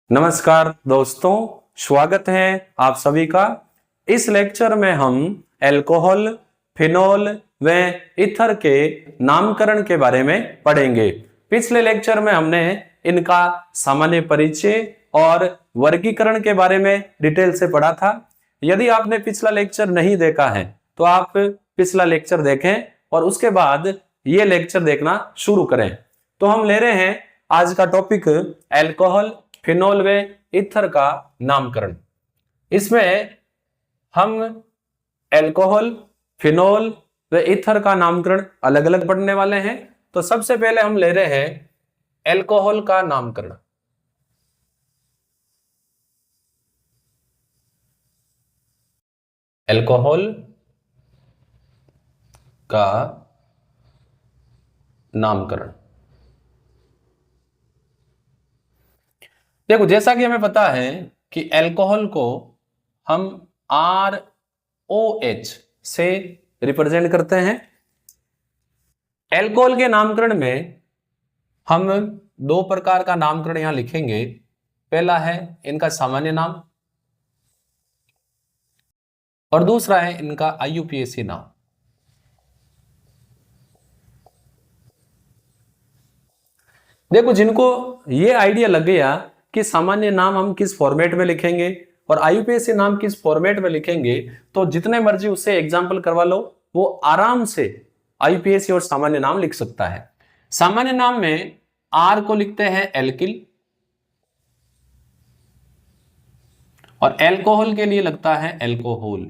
नमस्कार दोस्तों, स्वागत है आप सभी का। इस लेक्चर में हम अल्कोहल, फिनोल व ईथर के नामकरण के बारे में पढ़ेंगे। पिछले लेक्चर में हमने इनका सामान्य परिचय और वर्गीकरण के बारे में डिटेल से पढ़ा था। यदि आपने पिछला लेक्चर नहीं देखा है तो आप पिछला लेक्चर देखें और उसके बाद ये लेक्चर देखना शुरू करें। तो हम ले रहे हैं आज का टॉपिक अल्कोहल, फिनोल व ईथर का नामकरण। इसमें हम अल्कोहल, फिनोल व ईथर का नामकरण अलग अलग पढ़ने वाले हैं। तो सबसे पहले हम ले रहे हैं अल्कोहल का नामकरण। अल्कोहल का नामकरण देखो, जैसा कि हमें पता है कि अल्कोहल को हम ROH से रिप्रेजेंट करते हैं। अल्कोहल के नामकरण में हम दो प्रकार का नामकरण यहां लिखेंगे। पहला है इनका सामान्य नाम और दूसरा है इनका IUPAC नाम। देखो, जिनको ये आइडिया लग गया कि सामान्य नाम हम किस फॉर्मेट में लिखेंगे और IUPAC नाम किस फॉर्मेट में लिखेंगे, तो जितने मर्जी उससे एग्जाम्पल करवा लो, वो आराम से IUPAC और सामान्य नाम लिख सकता है। सामान्य नाम में R को लिखते हैं एल्किल और अल्कोहल के लिए लगता है अल्कोहल।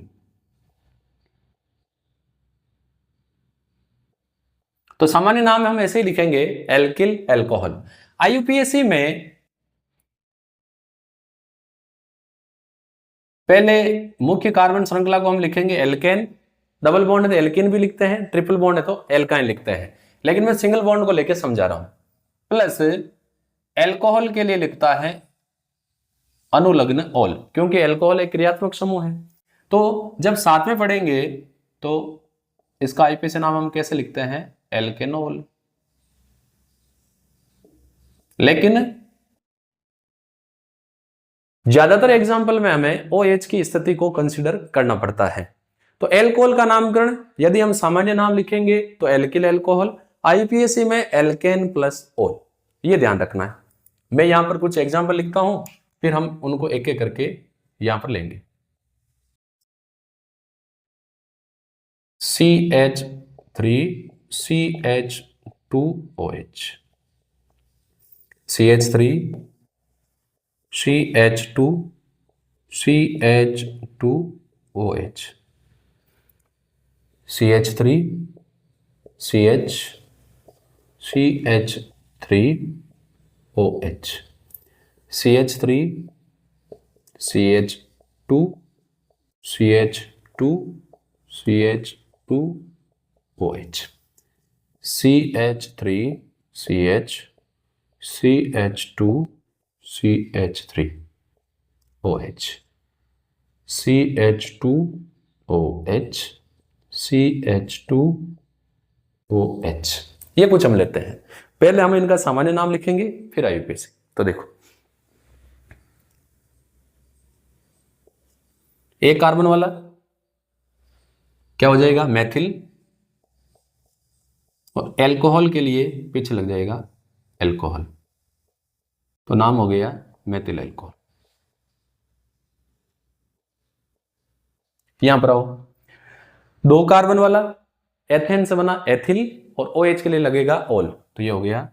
तो सामान्य नाम हम ऐसे ही लिखेंगे एल्किल, अल्कोहल। IUPAC में पहले मुख्य कार्बन श्रृंखला को हम लिखेंगे एल्केन। डबल बॉन्ड है तो एल्किन भी लिखते हैं, ट्रिपल बॉन्ड है तो एल्काइन लिखते हैं, लेकिन मैं सिंगल बॉन्ड को लेकर समझा रहा हूं। प्लस अल्कोहल के लिए लिखता है अनुलग्न ओल, क्योंकि अल्कोहल एक क्रियात्मक समूह है। तो जब साथ में पढ़ेंगे तो इसका IUPAC नाम हम कैसे लिखते हैं? एल्केनोल। लेकिन ज्यादातर एग्जाम्पल में हमें OH की स्थिति को कंसीडर करना पड़ता है। तो अल्कोहल का नामकरण यदि हम सामान्य नाम लिखेंगे तो एल्किल, अल्कोहल। IUPAC में एल्केन प्लस ओल, ये ध्यान रखना है। मैं यहां पर कुछ एग्जाम्पल लिखता हूं, फिर हम उनको एक एक करके यहां पर लेंगे। CH3 CH2OH, CH3 CH2 CH2OH, CH3 CH CH3OH, CH3 CH2 CH2 CH2OH, CH3 CH CH2 CH3OH, CH2OH CH2OH। ये कुछ हम लेते हैं। पहले हम इनका सामान्य नाम लिखेंगे, फिर IUPAC। तो देखो, एक कार्बन वाला क्या हो जाएगा? मैथिल। और अल्कोहल के लिए पीछे लग जाएगा अल्कोहल, तो नाम हो गया मेथिल अल्कोहल। यहां पर आओ, दो कार्बन वाला एथेन से बना एथिल और OH के लिए लगेगा ओल, तो ये हो गया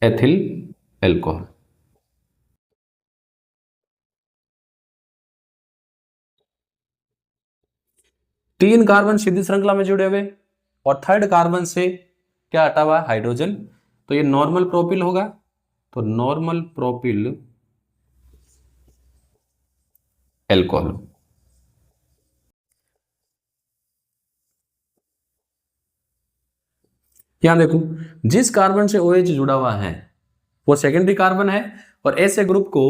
एथिल अल्कोहल। तीन कार्बन सीधी श्रृंखला में जुड़े हुए और थर्ड कार्बन से क्या हटा हुआ? हाइड्रोजन, तो ये नॉर्मल प्रोपिल होगा। तो नॉर्मल प्रोपिल अल्कोहल। यहां देखो, जिस कार्बन से OH जुड़ा हुआ है वो सेकेंडरी कार्बन है, और ऐसे ग्रुप को,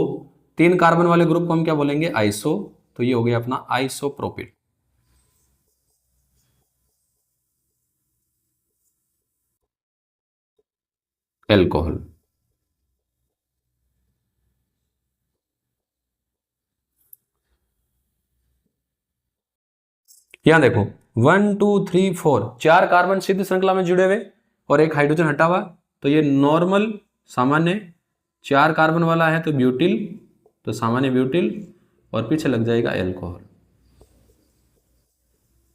तीन कार्बन वाले ग्रुप को हम क्या बोलेंगे? आइसो। तो ये हो गया अपना आइसोप्रोपिल। एल्कोहल। यहां देखो 1 2 3 4 4 कार्बन सिद्ध श्रृंखला में जुड़े हुए और एक हाइड्रोजन हटा हुआ, तो ये नॉर्मल सामान्य 4 कार्बन वाला है तो ब्यूटिल, तो सामान्य ब्यूटिल और पीछे लग जाएगा एल्कोहल,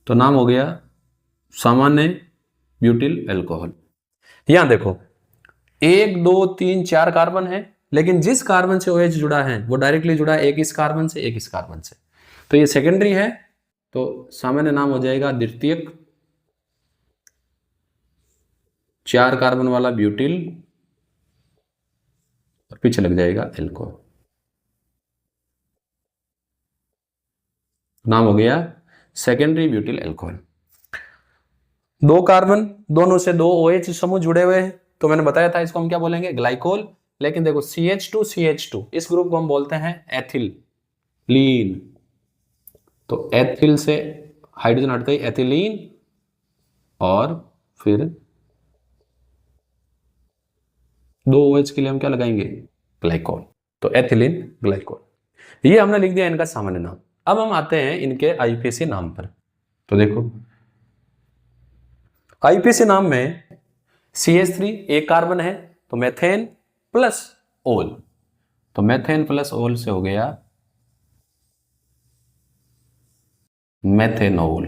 तो नाम हो गया सामान्य ब्यूटिल एल्कोहल। यहां देखो 1 2 3 4 कार्बन है, लेकिन जिस कार्बन से OH जुड़ा है वो डायरेक्टली जुड़ा है एक इस कार्बन से एक इस कार्बन से, तो ये सेकेंडरी है, तो सामान्य नाम हो जाएगा द्वितीयक 4 कार्बन वाला ब्यूटिल और पीछे लग जाएगा एल्कोहल, नाम हो गया सेकेंडरी ब्यूटिल एल्कोहल। 2 कार्बन दोनों से 2 OH समूह जुड़े हुए हैं, तो मैंने बताया था इसको हम क्या बोलेंगे, ग्लाइकोल। लेकिन देखो CH2 इस ग्रुप को हम बोलते हैं एथिलीन, तो एथिल से हाइड्रोजन हटते ही एथिलीन और फिर 2 OH के लिए हम क्या लगाएंगे, ग्लाइकोल, तो एथिलीन ग्लाइकोल। ये हमने लिख दिया इनका सामान्य नाम। अब हम आते हैं इनके आईपीसी नाम पर, तो देखो आईपीसी नाम में CH3 एक कार्बन है तो मेथेन प्लस ओल, तो मेथेन प्लस ओल से हो गया मेथेनॉल।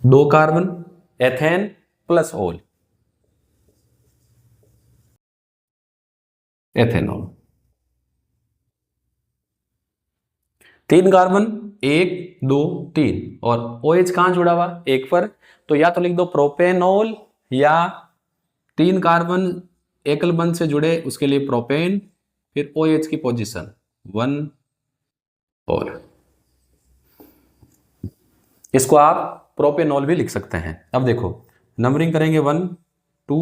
2 कार्बन एथेन प्लस ओल, एथेनॉल। 3 कार्बन 1 2 3 और OH कहां जुड़ा हुआ, एक पर, तो या तो लिख दो प्रोपेनॉल या 3 कार्बन एकल बंध से जुड़े उसके लिए प्रोपेन, फिर OH की पोजीशन 1 और इसको आप प्रोपेनॉल भी लिख सकते हैं। अब देखो नंबरिंग करेंगे 1 2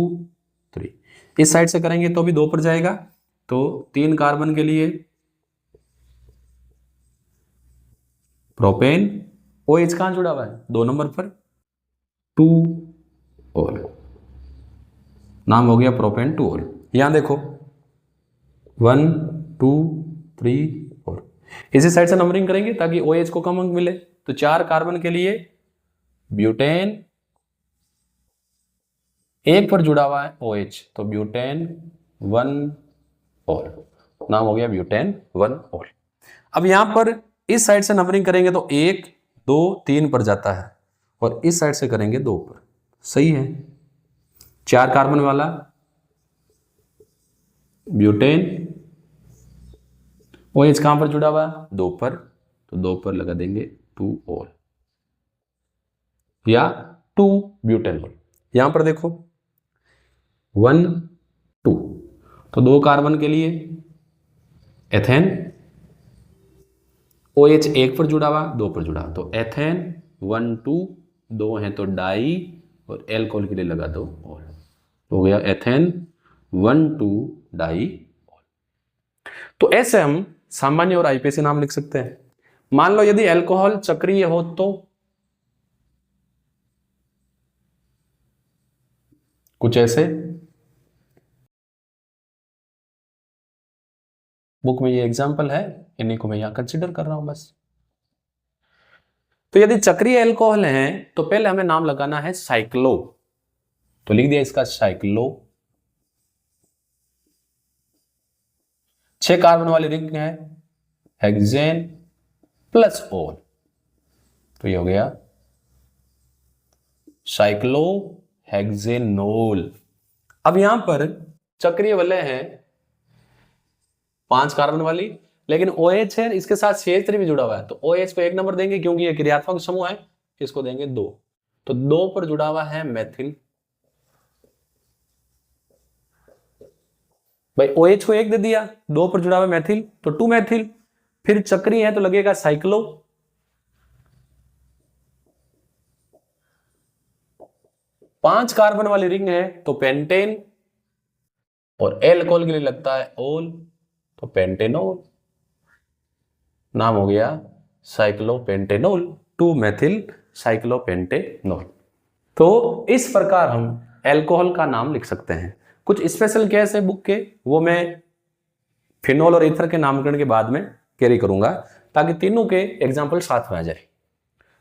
3, इस साइड से करेंगे तो भी 2 पर जाएगा, तो 3 कार्बन के लिए प्रोपेन, OH कहां जुड़ा हुआ है 2 नंबर पर 2 और नाम हो गया प्रोपेन 2 और। यहां देखो 1 2 3 4, इसी साइड से नंबरिंग करेंगे ताकि OH को कम अंक मिले, तो 4 कार्बन के लिए ब्यूटेन, एक पर जुड़ा हुआ है OH तो ब्यूटेन 1 और, नाम हो गया ब्यूटेन 1 और। अब यहां पर इस साइड से नंबरिंग करेंगे तो 1 2 3 पर जाता है और इस साइड से करेंगे 2 पर, सही है। 4 कार्बन वाला ब्यूटेन, OH कहां पर जुड़ा हुआ है 2 पर, तो 2 पर लगा देंगे 2 और या 2 ब्यूटेनॉल। यहां पर देखो 1 2, तो 2 कार्बन के लिए एथेन, OH एक पर जुड़ा हुआ 2 पर जुड़ा, तो एथेन 1 2, 2 है तो डाई और एल्कोहल के लिए लगा दो और, हो गया एथेन 1 2 डाई। तो ऐसे हम सामान्य और आईपीसी नाम लिख सकते हैं। मान लो यदि एल्कोहल चक्रीय हो तो कुछ ऐसे, बुक में ये एग्जांपल है, इन्हीं को मैं यहां कंसीडर कर रहा हूं बस। तो यदि चक्रीय एल्कोहल है तो पहले हमें नाम लगाना है साइक्लो, तो लिख दिया इसका साइक्लो। 6 कार्बन वाली रिंग है हेक्सेन प्लस ओल, तो ये हो गया साइक्लो हेक्सेनोल। अब यहां पर चक्रीय वलय है 5 कार्बन वाली, लेकिन OH है इसके साथ CH3 भी जुड़ा हुआ है, तो OH को 1 नंबर देंगे क्योंकि ये क्रियात्मक समूह है, इसको देंगे 2, तो 2 पर जुड़ा हुआ है मेथिल। भाई OH को 1 दे दिया, 2 पर जुड़ा हुआ मेथिल तो 2 मेथिल, फिर चक्रीय है तो लगेगा साइक्लो, पांच कार्बन वाली रिंग है तो पेंटेन, और एल्कोहल के लिए लगता है ओल तो पेंटेनोल, नाम हो गया साइक्लोपेंटेनोल, 2 मेथिल साइक्लोपेंटेनोल। तो इस प्रकार हम एल्कोहल का नाम लिख सकते हैं। कुछ स्पेशल केस है बुक के, वो मैं फिनोल और ईथर के नामकरण के बाद में कैरी करूंगा, ताकि तीनों के एग्जाम्पल साथ में आ जाए।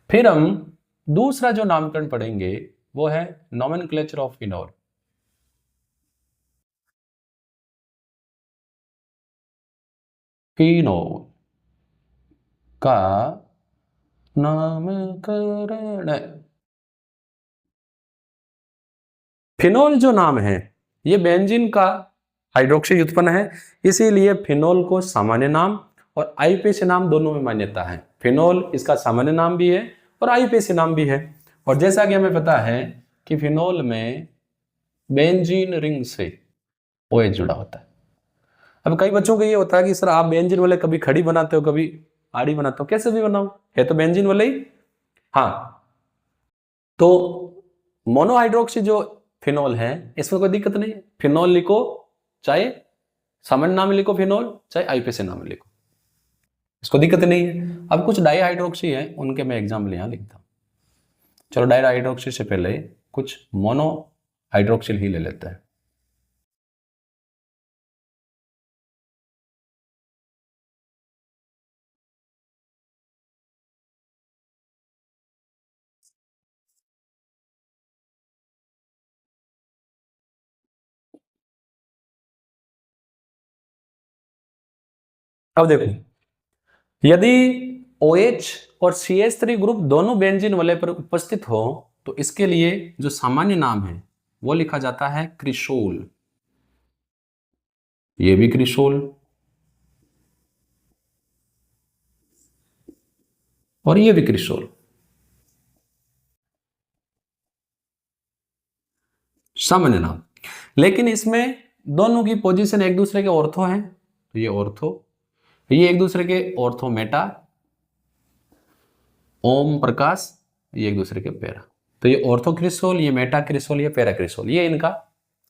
फिर हम दूसरा जो नामकरण पढ़ेंगे वो है नोमेनक्लेचर ऑफ फिनोल। फिनोल का नामकरण। फिनोल जो नाम है ये बेंजीन का हाइड्रोक्सी उत्पन्न है, इसीलिए फिनोल को सामान्य नाम और आईपीएसी नाम दोनों में मान्यता है। फिनोल इसका सामान्य नाम भी है और आईपीएसी नाम भी है। और जैसा कि हमें पता है कि फिनोल में बेंजीन रिंग से OH जुड़ा होता है। अब कई बच्चों को ये होता है कि सर आप बेंजीन वाले कभी खड़ी बनाते हो कभी आड़ी बनाते हो, कैसे भी बनाओ है तो बेंजीन वाले ही। हाँ, तो मोनोहाइड्रोक्सी जो फिनोल है इसमें कोई दिक्कत नहीं है, फिनोल लिखो चाहे सामान्य नाम लिखो फिनोल, चाहे आईपीएसी नाम लिखो, इसको दिक्कत नहीं है। अब कुछ डाईहाइड्रोक्सी है उनके मैं एग्जाम्पल यहां लिखता हूं। चलो डाईहाइड्रोक्सी से पहले कुछ मोनोहाइड्रोक्सिल ही ले लेते हैं। अब देखो, यदि OH और CH3 ग्रुप दोनों बेंजीन वाले पर उपस्थित हो तो इसके लिए जो सामान्य नाम है वो लिखा जाता है क्रिसोल। ये भी क्रिसोल और ये भी क्रिसोल, सामान्य नाम। लेकिन इसमें दोनों की पोजीशन एक दूसरे के ऑर्थो हैं, तो ये ऑर्थो, ये एक दूसरे के ऑर्थो मेटा, ओम प्रकाश, ये एक दूसरे के पैरा। तो ये ऑर्थो क्रिसोल, ये मेटा क्रिसोल, ये पैरा क्रिसोल, ये इनका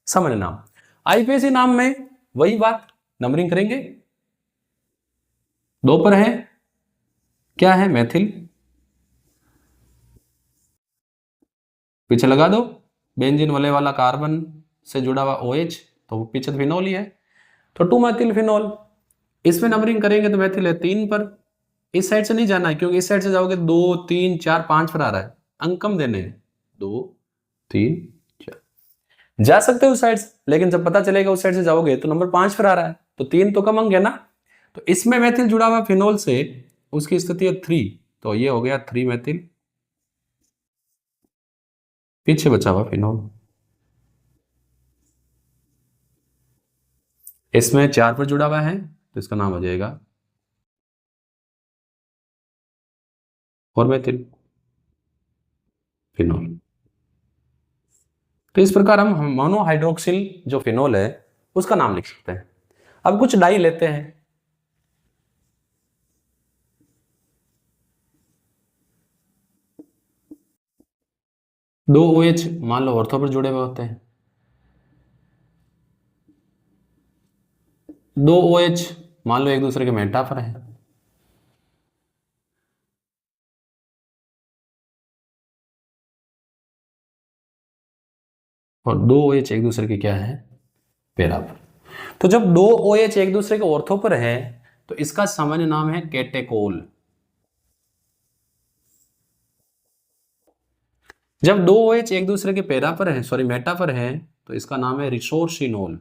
सामान्य नाम। आईपीएसी नाम में वही बात, नंबरिंग करेंगे। दो पर है, क्या है, मैथिल, पीछे लगा दो बेंजीन वाले वाला कार्बन से जुड़ा हुआ OH, तो वो पीछे फिनोल ही है, तो 2 मैथिल फिनोल। इसमें नंबरिंग करेंगे तो मैथिल है 3 पर, इस साइड से नहीं जाना है क्योंकि इस साइड से जाओगे 2 3 4 5 पर आ रहा है, अंक कम देने हैं, 2 3 4 जा सकते हो उस साइड से, लेकिन जब पता चलेगा उस साइड से जाओगे तो नंबर 5 पर आ रहा है, तो 3 तो कम अंक है ना। तो इसमें मैथिल जुड़ा हुआ फिनोल से उसकी स्थिति है 3, तो ये हो गया 3 मैथिल, पीछे बचा हुआ फिनोल। इसमें 4 पर जुड़ा हुआ है तो इसका नाम हो जाएगा 4 मैथिल फिनोल। तो इस प्रकार हम मोनोहाइड्रोक्सिल जो फिनोल है उसका नाम लिख सकते हैं। अब कुछ डाई लेते हैं। दो OH मान लो ऑर्थो पर जुड़े हुए होते हैं, 2 OH मान लो एक दूसरे के मेटा पर है, और 2 OH एक दूसरे के क्या है, पैरा पर। तो जब 2 OH एक दूसरे के ऑर्थो पर है तो इसका सामान्य नाम है कैटेकोल। जब 2 OH एक दूसरे के पैरा पर है, सॉरी मेटा पर है, तो इसका नाम है रिसोर्सिनोल।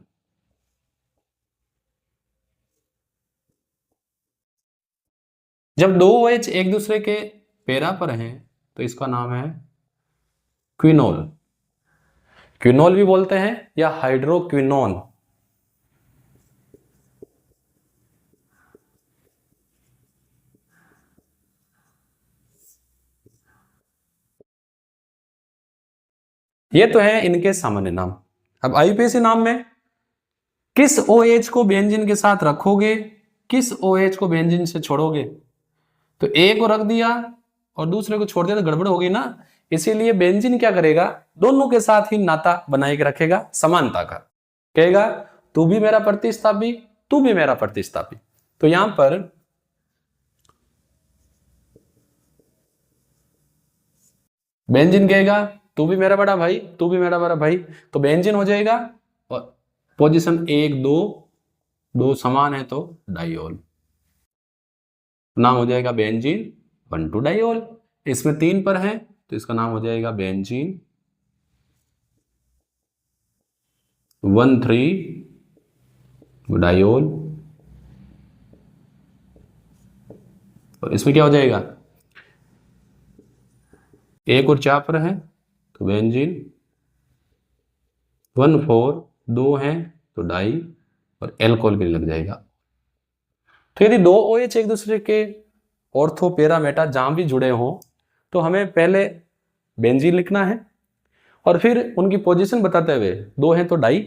जब 2 OH एक दूसरे के पैरा पर हैं तो इसका नाम है क्विनोल। क्विनोल भी बोलते हैं या हाइड्रोक्विनोन। ये तो है इनके सामान्य नाम। अब आईपीएसी नाम में किस OH को बेंजीन के साथ रखोगे, किस OH को बेंजीन से छोड़ोगे, तो एक को रख दिया और दूसरे को छोड़ दिया तो गड़बड़ होगी ना। इसीलिए बेंजीन क्या करेगा, दोनों के साथ ही नाता बनाए के रखेगा समानता का, कहेगा तू भी मेरा प्रतिस्थापी, तू भी मेरा प्रतिस्थापी। तो यहां पर बेंजीन कहेगा तू भी मेरा बड़ा भाई, तू भी मेरा बड़ा भाई, तो बेंजीन हो जाएगा। और पोजीशन 1 2 दो समान है तो डाइऑल, नाम हो जाएगा बेंजीन 1 2 डाइऑल। इसमें 3 पर है तो इसका नाम हो जाएगा बेंजीन 1 3 डाइऑल। और इसमें क्या हो जाएगा, 1 और 4 पर है तो बेंजीन 1 4 2 है तो डाई, और एल्कोहल के लिए लग जाएगा। तो यदि दो OH एक दूसरे के ऑर्थो पैरा मेटा जहां भी जुड़े हों तो हमें पहले बेंजीन लिखना है और फिर उनकी पोजीशन बताते हुए 2 हैं तो डाई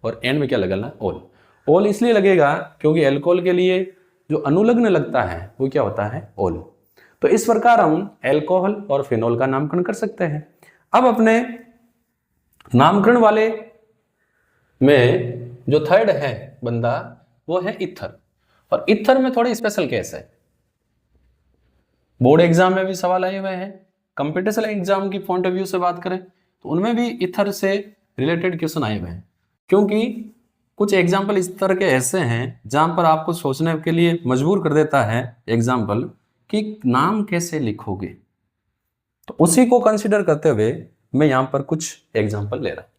और एंड में क्या लगाना, ऑल। ऑल इसलिए लगेगा क्योंकि एल्कोहल के लिए जो अनुलग्न लगता है वो क्या होता है, ऑल। तो इस प्रकार हम एल्कोहल और फिनोल का नामकरण कर सकते हैं। अब अपने नामकरण वाले में जो थर्ड है बंदा वो है इथर। और इथर में थोड़े स्पेशल केस है, बोर्ड एग्जाम में भी सवाल आए हुए हैं, कंप्यूटेशनल एग्जाम की पॉइंट ऑफ व्यू से बात करें तो उनमें भी इथर से रिलेटेड क्वेश्चन आए हुए हैं। क्योंकि कुछ एग्जाम्पल इस तरह के ऐसे हैं जहां पर आपको सोचने के लिए मजबूर कर देता है एग्जाम्पल कि नाम कैसे लिखोगे। तो उसी को कंसिडर करते हुए मैं यहां पर कुछ एग्जाम्पल ले रहा हूं।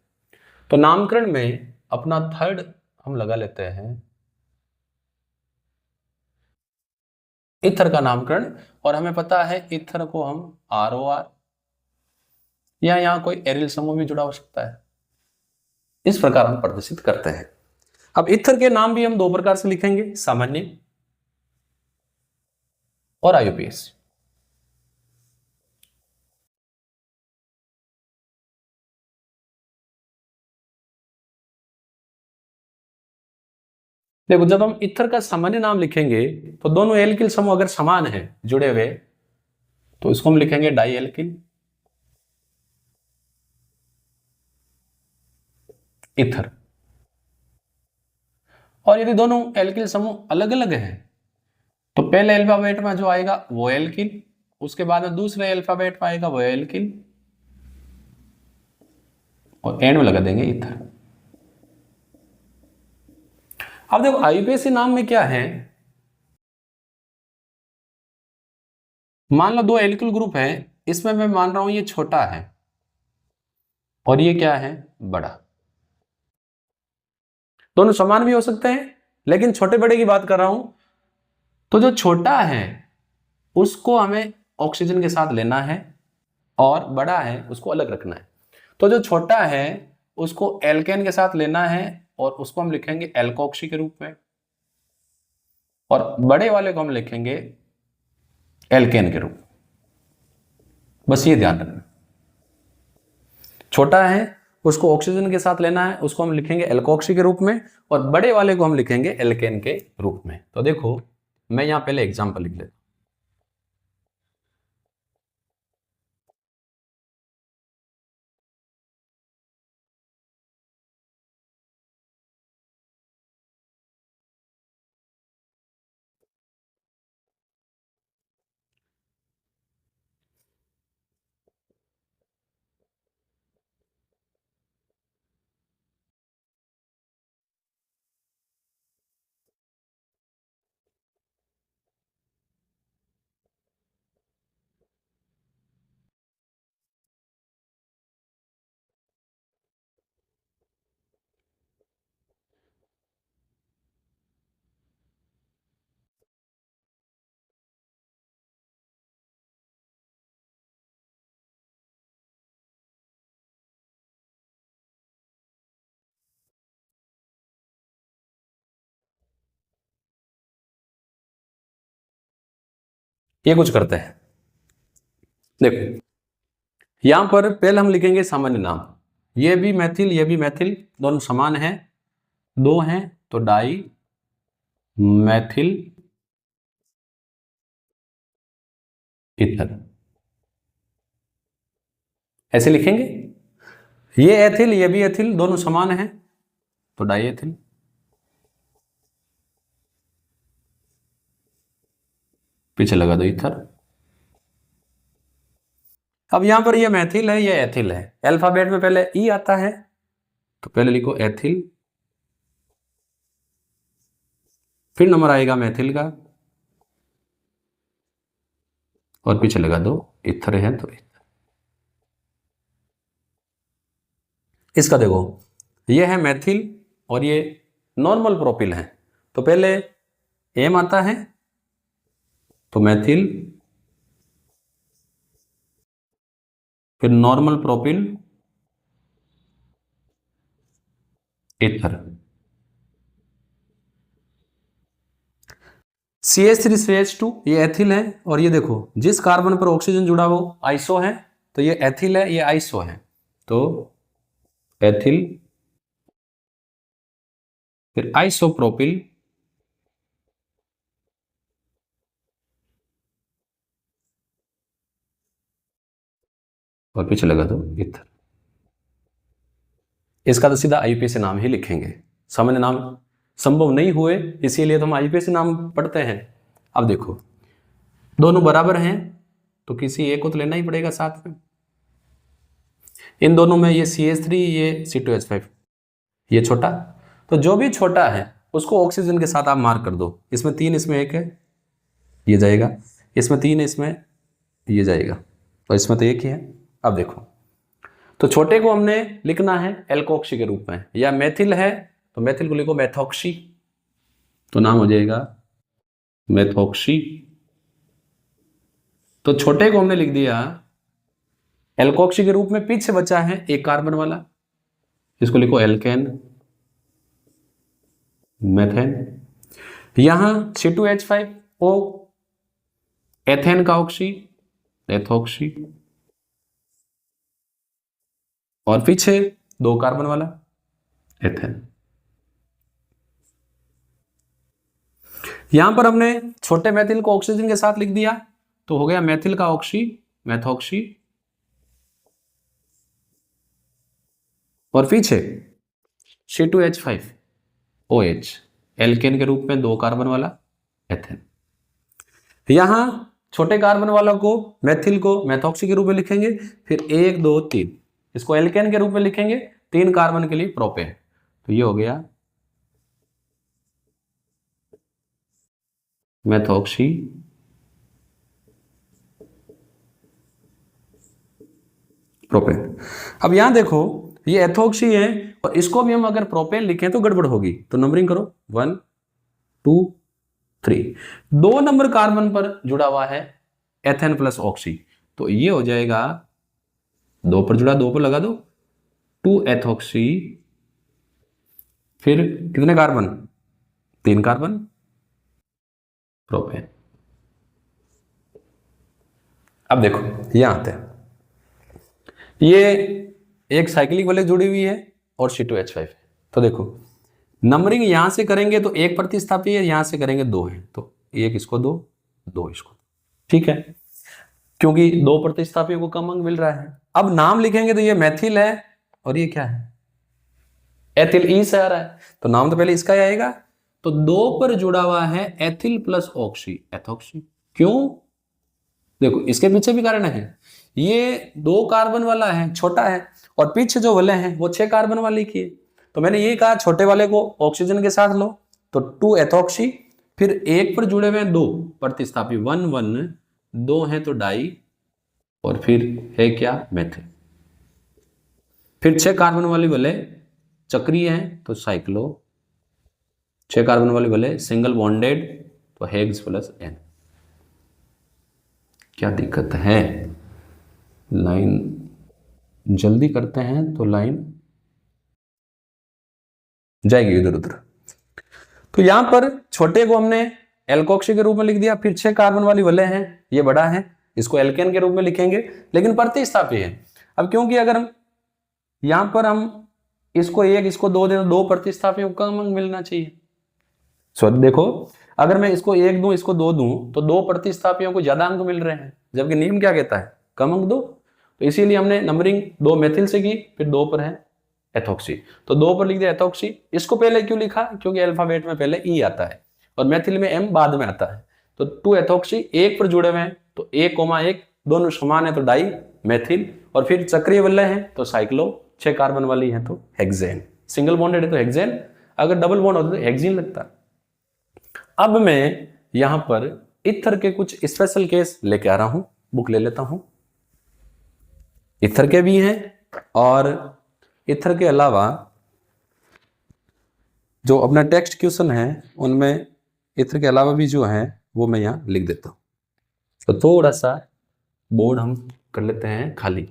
तो नामकरण में अपना थर्ड हम लगा लेते हैं इथर का नामकरण, और हमें पता है इथर को हम ROR या यहां कोई एरिल समूह भी जुड़ा हो सकता है, इस प्रकार हम प्रदर्शित करते हैं। अब इथर के नाम भी हम 2 प्रकार से लिखेंगे, सामान्य और IUPAC। देखो जब हम इथर का सामान्य नाम लिखेंगे तो दोनों एल्किल समूह अगर समान है जुड़े हुए तो इसको हम लिखेंगे डाई एल्किल इथर। और यदि दोनों एल्किल समूह अलग अलग हैं तो पहले अल्फाबेट में जो आएगा वो एल्किल, उसके बाद में दूसरे अल्फाबेट में आएगा वो एल्किल, और एंड में लगा देंगे इथर। अब देखो IUPAC नाम में क्या है, मान लो 2 एल्किल ग्रुप है, इसमें मैं मान रहा हूं ये छोटा है और ये क्या है, बड़ा। दोनों समान भी हो सकते हैं लेकिन छोटे बड़े की बात कर रहा हूं। तो जो छोटा है उसको हमें ऑक्सीजन के साथ लेना है और बड़ा है उसको अलग रखना है। तो जो छोटा है उसको एल्केन के साथ लेना है और उसको हम लिखेंगे एल्कोक्सी के रूप में, और बड़े वाले को हम लिखेंगे एल्केन के रूप में। बस ये ध्यान रखना, छोटा है उसको ऑक्सीजन के साथ लेना है, उसको हम लिखेंगे एल्कोक्सी के रूप में, और बड़े वाले को हम लिखेंगे एल्केन के रूप में। तो देखो मैं यहां पहले एग्जांपल लिख लेता हूं। ये कुछ करते हैं, देखो यहां पर पहले हम लिखेंगे सामान्य नाम, ये भी मैथिल ये भी मैथिल दोनों समान है, 2 हैं तो डाई मैथिल इथर, ऐसे लिखेंगे। ये एथिल ये भी एथिल दोनों समान हैं तो डाई एथिल, पीछे लगा दो इथर। अब यहां पर ये मैथिल है, ये एथिल है। अल्फाबेट में पहले ई आता है, तो पहले लिखो एथिल, फिर नंबर आएगा मैथिल का, और पीछे लगा दो इथर है तो इथर। इसका देखो, ये है मैथिल और ये नॉर्मल प्रोपिल है। तो पहले एम आता है, तो मैथिल, फिर नॉर्मल प्रोपिल, इथर। CH3CH2 ये एथिल है, और ये देखो जिस कार्बन पर ऑक्सीजन जुड़ा वो आइसो है, तो ये एथिल है, ये आइसो है, तो एथिल, फिर आइसोप्रोपिल, और पीछे लगा दो इथर। इसका तो सीधा IUPAC नाम ही लिखेंगे, सामान्य नाम संभव नहीं हुए, इसीलिए तो हम IUPAC नाम पढ़ते हैं। अब देखो दोनों बराबर हैं, तो किसी एक को तो लेना ही पड़ेगा साथ में। इन दोनों में ये CH3, ये C2H5, ये छोटा, तो जो भी छोटा है उसको ऑक्सीजन के साथ आप मार्क कर दो। इसमें 3, इसमें 1 है, ये जाएगा, इसमें 3 है, इसमें ये जाएगा, और इसमें तो 1 ही है। अब देखो, तो छोटे को हमने लिखना है एल्कोक्सी के रूप में, या मैथिल है तो मैथिल को लिखो मैथोक्सी, तो नाम हो जाएगा मैथोक्सी। तो छोटे को हमने लिख दिया एल्कोक्सी के रूप में। पीछे बचा है एक कार्बन वाला, इसको लिखो एल्केन, मेथेन। यहां C2H5O एथेन का ऑक्सी, एथोक्सी, और पीछे 2 कार्बन वाला एथेन। यहां पर हमने छोटे मैथिल को ऑक्सीजन के साथ लिख दिया, तो हो गया मैथिल का ऑक्सी, मैथोक्सी, और पीछे C2H5OH एल्केन के रूप में 2 कार्बन वाला एथेन। यहां छोटे कार्बन वाला को, मैथिल को मैथोक्सी के रूप में लिखेंगे, फिर 1 2 3 इसको एल्केन के रूप में लिखेंगे, 3 कार्बन के लिए प्रोपेन, तो ये हो गया मैथोक्सी, प्रोपेन। अब यहां देखो ये एथोक्सी है, और इसको भी हम अगर प्रोपेन लिखें तो गड़बड़ होगी, तो नंबरिंग करो 1 2 3। 2 नंबर कार्बन पर जुड़ा हुआ है एथेन प्लस ऑक्सी, तो ये हो जाएगा 2 पर जुड़ा, 2 पर लगा दो 2 एथोक्सी, फिर कितने कार्बन, 3 कार्बन, प्रोपेन। अब देखो यहां आते हैं, ये एक साइक्लिक वाले जुड़ी हुई है और C2H5 है, तो देखो नंबरिंग यहां से करेंगे तो 1 प्रतिस्थापी है, यहां से करेंगे 2 है, तो 1 इसको 2 2 इसको, ठीक है, क्योंकि 2 प्रतिस्थापियों को कम अंक मिल रहा है। अब नाम लिखेंगे तो ये मैथिल है, और ये क्या है, एथिल, ई से आ रहा है, तो नाम तो पहले इसका ही आएगा। तो 2 पर जुड़ा हुआ है एथिल प्लस ऑक्सी, एथोक्सी। क्यों, देखो इसके पीछे भी कारण है, ये 2 कार्बन वाला है, छोटा है, और पीछे जो वाले हैं वो 6 कार्बन वाले की है, तो मैंने ये कहा छोटे वाले को ऑक्सीजन के साथ लो, तो 2 एथोक्सी, फिर 1 पर जुड़े हुए हैं 2 प्रतिस्थापी, 1 1 2 है तो डाई, और फिर है क्या, मेथिल। फिर 6 कार्बन वाले वाले चक्रीय हैं तो साइक्लो, 6 कार्बन वाले वाले सिंगल बॉन्डेड तो हेग्स प्लस एन। क्या दिक्कत है, लाइन जल्दी करते हैं तो लाइन जाएगी इधर उधर। तो यहां पर छोटे को हमने एल्कोक्सी के रूप में लिख दिया, फिर 6 कार्बन वाली वाले हैं, ये बड़ा है, इसको एल्केन के रूप में लिखेंगे, लेकिन प्रतिस्थापी है। अब क्योंकि अगर हम यहां पर हम इसको 1 इसको 2 दे, 2 प्रतिस्थापियों को कम अंक मिलना चाहिए। सो देखो अगर मैं इसको 1 दूं इसको 2 दूं तो 2 प्रतिस्थापियों को ज्यादा अंक मिल रहे हैं, जबकि नियम क्या कहता है, कम अंक दो। तो इसीलिए हमने नंबरिंग 2 मेथिल से की, फिर 2 पर है एथोक्सी, तो 2 पर लिख दिया एथोक्सी। इसको पहले क्यों लिखा, क्योंकि अल्फाबेट में पहले ई आता है और मेथिल में एम बाद में आता है। तो 2 एथोक्सी 1 पर जुड़े हुए हैं तो 1,1 दोनों समान है तो डाई, मेथिल, और फिर चक्रीय वलय है तो साइक्लो, 6 कार्बन वाली है तो हेक्सेन, सिंगल बॉन्डेड है तो हेक्सेन, अगर डबल बॉन्ड होता तो हेक्सीन लगता। अब मैं यहां पर इथर के कुछ स्पेशल केस लेके आ रहा हूं, बुक ले लेता हूं। इथर के भी हैं और इथर के अलावा जो अपना टेक्स्ट क्वेश्चन है उनमें इथर के अलावा भी जो है वो मैं यहां लिख देता हूं। तो थोड़ा सा बोर्ड हम कर लेते हैं खाली।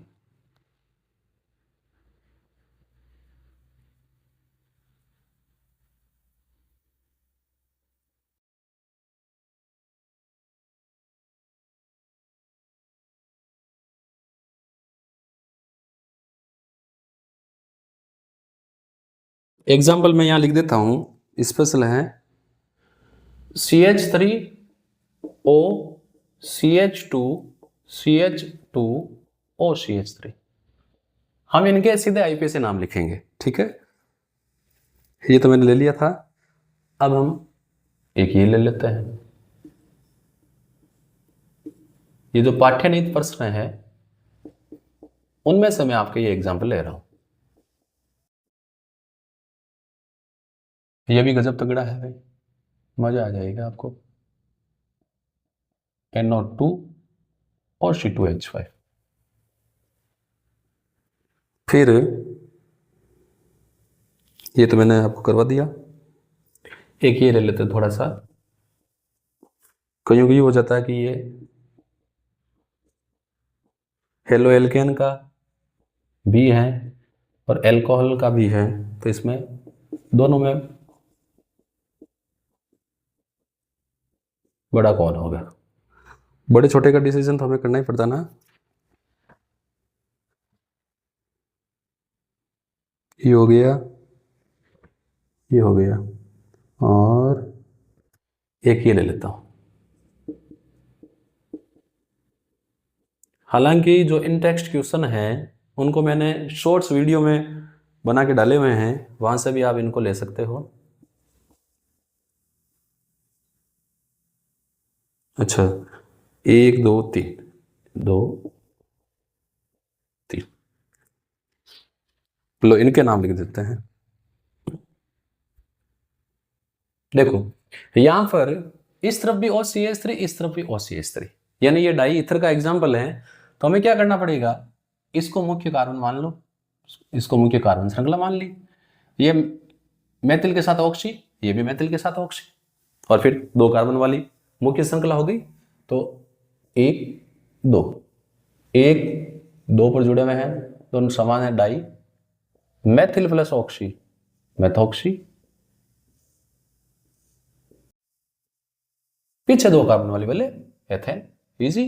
एग्जाम्पल मैं यहां लिख देता हूं, स्पेशल है CH3O CH2 CH2O CH3। हम इनके सीधे IP से नाम लिखेंगे, ठीक है। ये तो मैंने ले लिया था। अब हम एक ये ले लेते हैं। ये जो पाठ्यनीति प्रश्न है उनमें से मैं आपके ये एग्जाम्पल ले रहा हूं। ये भी गजब तगड़ा है भाई, मजा आ जाएगा आपको। NO2 और C2H5। फिर ये तो मैंने आपको करवा दिया। एक ये ले लेते थोड़ा सा, कहीं भी हो जाता है कि ये हेलो एल्केन का भी है और एल्कोहल का भी है, तो इसमें दोनों में बड़ा कौन होगा। बड़े छोटे का डिसीजन तो हमें करना ही पड़ता ना। ये हो गया, ये हो गया, और एक ये ले लेता हूं। हालांकि जो इन टेक्स्ट क्वेश्चन हैं उनको मैंने शॉर्ट्स वीडियो में बना के डाले हुए हैं, वहां से भी आप इनको ले सकते हो। अच्छा, 1 2 3, 2 3, लो इनके नाम लिख देते हैं। देखो यहां पर इस तरफ भी OCH3, इस तरफ भी OCH3, यानी ये डाई ईथर का एग्जाम्पल है। तो हमें क्या करना पड़ेगा, इसको मुख्य कार्बन मान लो, इसको मुख्य कार्बन श्रृंखला मान ली। ये मेथिल के साथ ऑक्सी, ये भी मेथिल के साथ ऑक्सी, और फिर 2 कार्बन वाली मुख्य श्रृंखला हो गई। तो 1 2, 1 2 पर जुड़े हुए हैं, दोनों समान है, di methyl plus oxy methoxy, पीछे 2 कार्बन वाली वाले एथेन, इजी।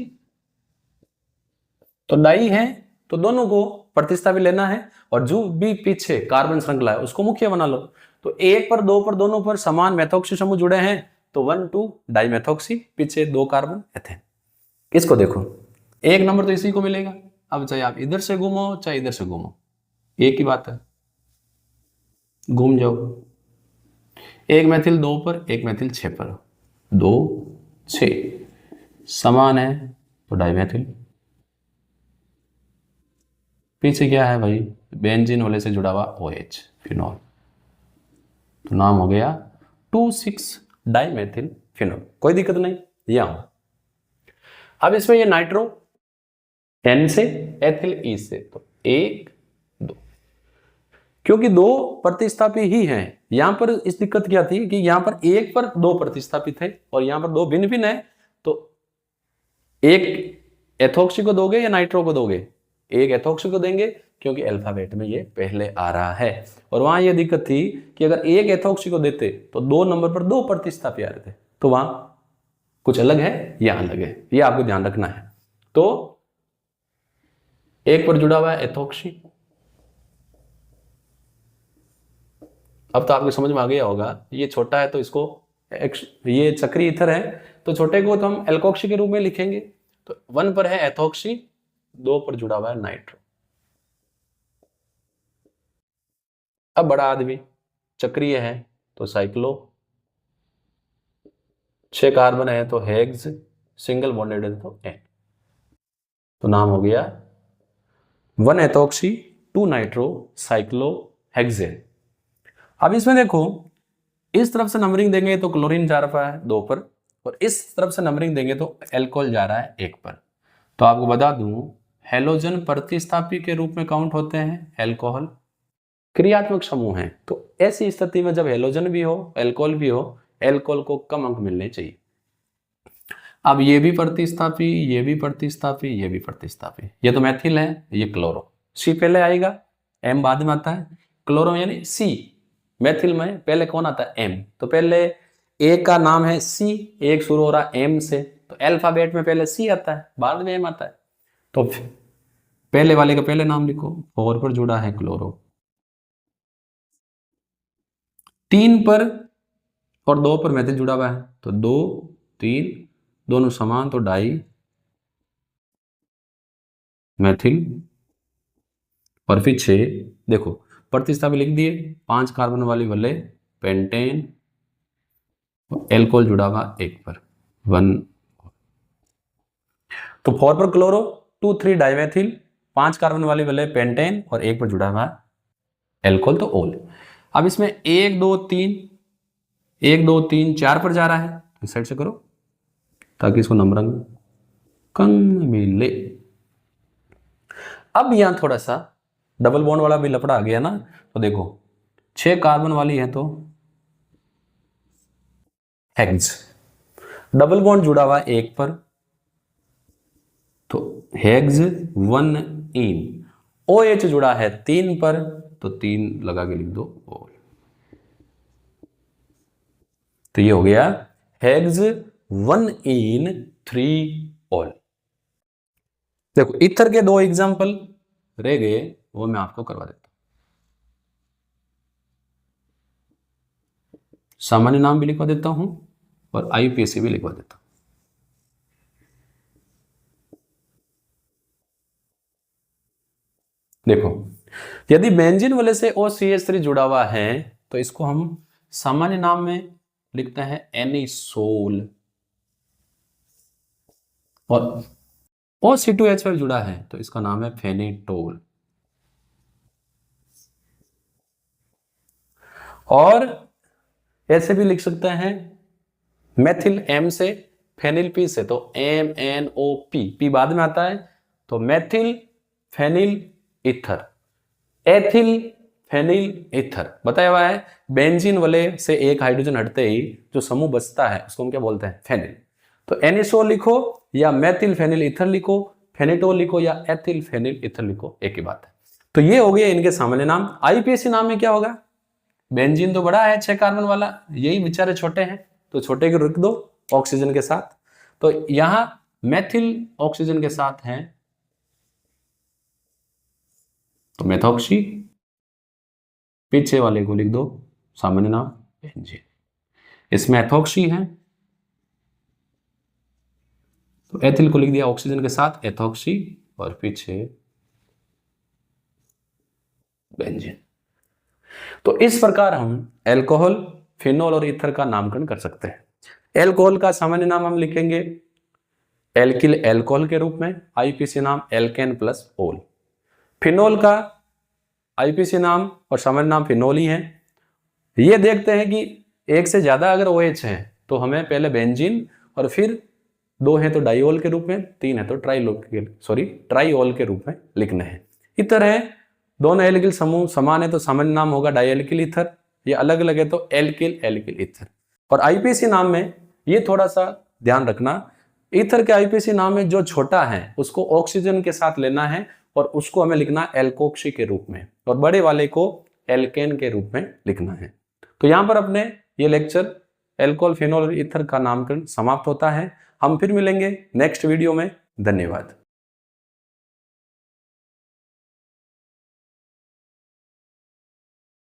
तो डाई है तो दोनों को प्रतिस्थापित लेना है, और जो भी पीछे कार्बन श्रृंखला है उसको मुख्य बना लो। तो 1 पर 2 पर दोनों पर समान मेथॉक्सी समूह जुड़े हैं, तो 1 2 डाई मेथॉक्सी, पीछे 2 कार्बन एथेन। इसको देखो, 1 नंबर तो इसी को मिलेगा। अब चाहे आप इधर से घूमो चाहे इधर से घूमो, एक ही बात है, घूम जाओ। 1 मेथिल 2 पर, 1 मेथिल 6 पर, 2 6 समान है तो डाइमेथिल। पीछे क्या है भाई, बेंजीन वाले से जुड़ा हुआ OH फिनॉल, तो नाम हो गया 2,6 डाइमेथिल फिनॉल। कोई दिक्कत नहीं, यहां अब इसमें ये नाइट्रो N से, एथिल E से, तो 1 2, क्योंकि 2 प्रतिस्थापी ही हैं। यहां पर इस दिक्कत क्या थी कि यहां पर 1 पर 2 प्रतिस्थापित है और यहां पर 2 भिन्न भिन्न है, तो एक एथॉक्सी को दोगे या नाइट्रो को दोगे, एक एथॉक्सी को देंगे क्योंकि अल्फाबेट में ये पहले आ रहा है। और वहां ये दिक्कत थी कि अगर एक एथॉक्सी को देते तो 2 नंबर पर 2 प्रतिस्थापी आ रहे थे, तो वहां कुछ अलग है, यहां अलग है, ये आपको ध्यान रखना है। तो 1 पर जुड़ा हुआ है एथॉक्सी। अब तो आपको समझ में आ गया होगा, ये छोटा है तो इसको ये चक्री ईथर है तो छोटे को तो हम एल्कोक्सी के रूप में लिखेंगे। तो 1 पर है एथॉक्सी, 2 पर जुड़ा हुआ है नाइट्रो। अब बड़ा आदमी चक्रीय है तो साइक्लो, 6 कार्बन है तो हेक्स, सिंगल बॉन्डेड है तो N, तो नाम हो गया 1 एथॉक्सी 2 नाइट्रो साइक्लोहेक्सेन। अब इसमें देखो, इस तरफ से नंबरिंग देंगे तो क्लोरीन जा रहा है 2 पर, और इस तरफ से नंबरिंग देंगे तो एल्कोहल जा रहा है 1 पर। तो आपको बता दूं, हेलोजन प्रतिस्थापी के रूप में काउंट होते हैं, एल्कोहल क्रियात्मक समूह हैं। तो ऐसी स्थिति में जब हेलोजन भी हो एल्कोहल भी हो, एल्कोहल को कम अंक मिलने चाहिए। अब ये भी प्रतिस्थापी, ये भी प्रतिस्थापी, ये भी प्रतिस्थापी। ये तो मैथिल है, ये क्लोरो, सी पहले आएगा, एम बाद में आता है। क्लोरो यानी सी, मैथिल में पहले कौन आता है, एम। तो पहले ए का नाम है सी, एक शुरू हो रहा एम से, तो अल्फाबेट में पहले सी आता है, बाद में एम आता है। तो पहले वाले का पहले नाम लिखो, 4 पर जुड़ा है क्लोरो, 3 पर और 2 पर मैथिल जुड़ा हुआ है, तो 2 3 दोनों समान, तो डाई मैथिल। और फिर 6 देखो प्रतिस्थापी लिख दिए, 5 कार्बन वाली वाले पेंटेन, एल्कोहल जुड़ा हुआ 1 पर 1। तो 4 पर क्लोरो, 2 3 डाइमेथिल, 5 कार्बन वाली वाले पेंटेन और 1 पर जुड़ा हुआ एल्कोहल, तो ओल। अब इसमें 1 2 3 1 2 3 4 पर जा रहा है, इस साइड से करो ताकि इसको नंबरिंग कम मिले। अब यहां थोड़ा सा डबल बॉन्ड वाला भी लफड़ा आ गया ना, तो देखो 6 कार्बन वाली है तो हेक्स, डबल बॉन्ड जुड़ा हुआ 1 पर, तो हेक्स 1 इन। OH जुड़ा है 3 पर, तो 3 लगा के लिख दो ओल। तो ये हो गया हेक्स 1 इन 3 ओल। देखो इथर के 2 एग्जाम्पल रह गए, वो मैं आपको करवा देता हूं। सामान्य नाम भी लिखवा देता हूं और IUPAC भी लिखवा देता हूं। देखो यदि बेंजीन वाले से OCH3 जुड़ा हुआ है तो इसको हम सामान्य नाम में लिखते हैं एनिसोल, और OC2H5 जुड़ा है तो इसका नाम है फेनिटोल। और ऐसे भी लिख सकते हैं मेथिल M से, फेनिल P से, तो MNOP, P बाद में आता है, तो methyl phenyl ether, ethyl phenyl ether बताया हुआ है। बेंजीन वाले से एक हाइड्रोजन हटते ही जो समूह बचता है उसको हम क्या बोलते हैं, फेनिल। तो एनिसोल लिखो या मेथिल फेनिल ईथर लिखो, फेनिटोल लिखो या एथिल फेनिल ईथर लिखो, एक ही बात है। तो ये हो गया इनके सामान्य नाम। IUPAC नाम में क्या होगा, बेंजीन तो बड़ा है 6 कार्बन वाला, यही बेचारे छोटे हैं, तो छोटे को रख दो ऑक्सीजन के साथ। तो यहां मेथिल ऑक्सीजन के साथ है तो मेथॉक्सी, पीछे वाले को लिख दो सामान्य नाम बेंजीन। इसमें एथॉक्सी है तो एथिल को लिख दिया ऑक्सीजन के साथ एथॉक्सी, और पीछे बेंजीन। तो इस प्रकार हम एल्कोहल, फिनोल और ईथर का नामकरण कर सकते हैं। एल्कोहल का सामान्य नाम हम लिखेंगे एल्किल एल्कोहल के रूप में, IUPAC नाम एल्केन प्लस ओल। फिनोल का IUPAC नाम और सामान्य नाम फिनोल ही है। ये देखते हैं कि एक से ज्यादा अगर OH है तो हमें पहले बेंजीन, और फिर 2 है तो डाइओल के रूप में, 3 है तो ट्राइओल के रूप में लिखना है। ईथर है, दोनों एल्किल समूह समान है तो सामान्य नाम होगा डाइएल्किल ईथर, ये अलग अलग है तो एल्किल एल्किल ईथर। और IUPAC नाम में ये थोड़ा सा ध्यान रखना, ईथर के IUPAC नाम में जो छोटा है उसको ऑक्सीजन के साथ लेना है और उसको हमें लिखना एल्कोक्सी के रूप में, और बड़े वाले को एल्केन के रूप में लिखना है। तो यहां पर अपने ये लेक्चर एल्कोहल, फिनोल और ईथर का नामकरण समाप्त होता है। हम फिर मिलेंगे नेक्स्ट वीडियो में। धन्यवाद।